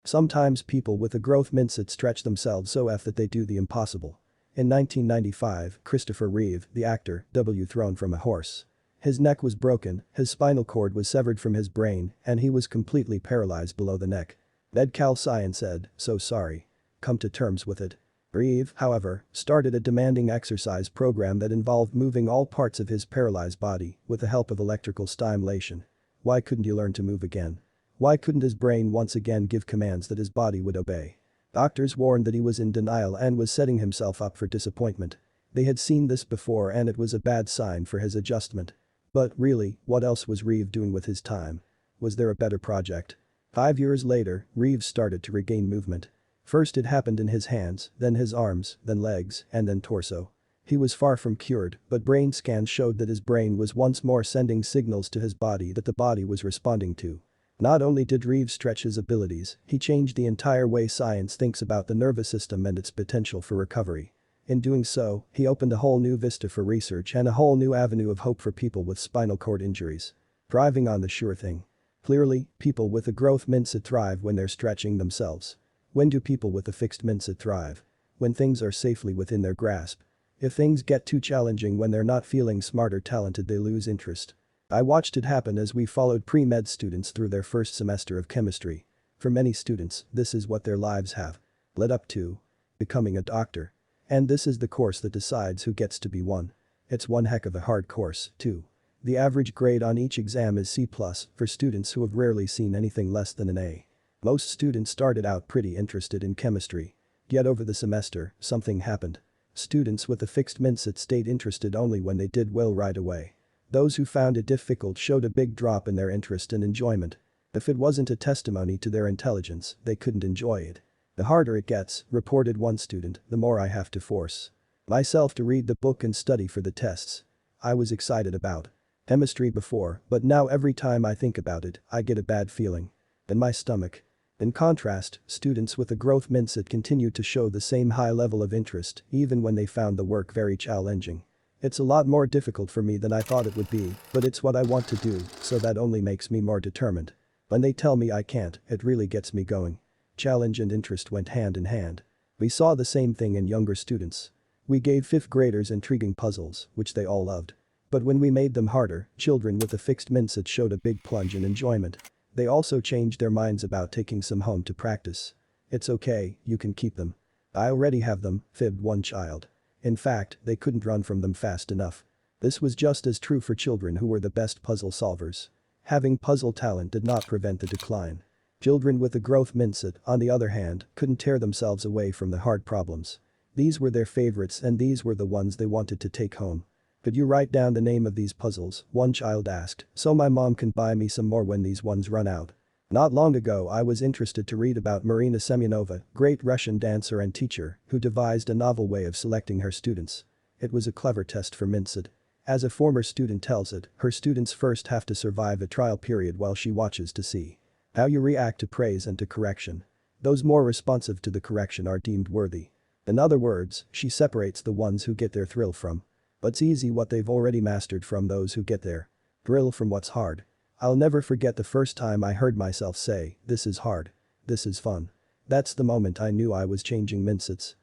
Sometimes people with a growth mindset stretch themselves so that they do the impossible. In 1995, Christopher Reeve, the actor, thrown from a horse. His neck was broken, his spinal cord was severed from his brain, and he was completely paralyzed below the neck. Ed Calcian said, "So sorry. Come to terms with it." Reeve, however, started a demanding exercise program that involved moving all parts of his paralyzed body with the help of electrical stimulation. Why couldn't he learn to move again? Why couldn't his brain once again give commands that his body would obey? Doctors warned that he was in denial and was setting himself up for disappointment. They had seen this before and it was a bad sign for his adjustment. But really, what else was Reeve doing with his time? Was there a better project? 5 years later, Reeve started to regain movement. First it happened in his hands, then his arms, then legs, and then torso. He was far from cured, but brain scans showed that his brain was once more sending signals to his body that the body was responding to. Not only did Reeve stretch his abilities, he changed the entire way science thinks about the nervous system and its potential for recovery. In doing so, he opened a whole new vista for research and a whole new avenue of hope for people with spinal cord injuries. Thriving on the sure thing. Clearly, people with a growth mindset thrive when they're stretching themselves. When do people with a fixed mindset thrive? When things are safely within their grasp. If things get too challenging when they're not feeling smart or talented, they lose interest. I watched it happen as we followed pre-med students through their first semester of chemistry. For many students, this is what their lives have led up to. Becoming a doctor. And this is the course that decides who gets to be one. It's one heck of a hard course, too. The average grade on each exam is C+ for students who have rarely seen anything less than an A. Most students started out pretty interested in chemistry. Yet over the semester, something happened. Students with a fixed mindset stayed interested only when they did well right away. Those who found it difficult showed a big drop in their interest and enjoyment. If it wasn't a testimony to their intelligence, they couldn't enjoy it. The harder it gets, reported one student, the more I have to force myself to read the book and study for the tests. I was excited about chemistry before, but now every time I think about it, I get a bad feeling in my stomach. In contrast, students with a growth mindset continued to show the same high level of interest even when they found the work very challenging. It's a lot more difficult for me than I thought it would be, but it's what I want to do, so that only makes me more determined. When they tell me I can't, it really gets me going. Challenge and interest went hand in hand. We saw the same thing in younger students. We gave 5th graders intriguing puzzles, which they all loved. But when we made them harder, children with a fixed mindset showed a big plunge in enjoyment. They also changed their minds about taking some home to practice. "It's okay, you can keep them. I already have them," fibbed one child. In fact, they couldn't run from them fast enough. This was just as true for children who were the best puzzle solvers. Having puzzle talent did not prevent the decline. Children with a growth mindset, on the other hand, couldn't tear themselves away from the hard problems. These were their favorites and these were the ones they wanted to take home. "Could you write down the name of these puzzles?" one child asked, "so my mom can buy me some more when these ones run out." Not long ago I was interested to read about Marina Semyonova, great Russian dancer and teacher, who devised a novel way of selecting her students. It was a clever test for mindset. As a former student tells it, her students first have to survive a trial period while she watches to see how you react to praise and to correction. Those more responsive to the correction are deemed worthy. In other words, she separates the ones who get their thrill from what's easy, what they've already mastered, from those who get their thrill from what's hard. I'll never forget the first time I heard myself say, "This is hard. This is fun." That's the moment I knew I was changing mindsets.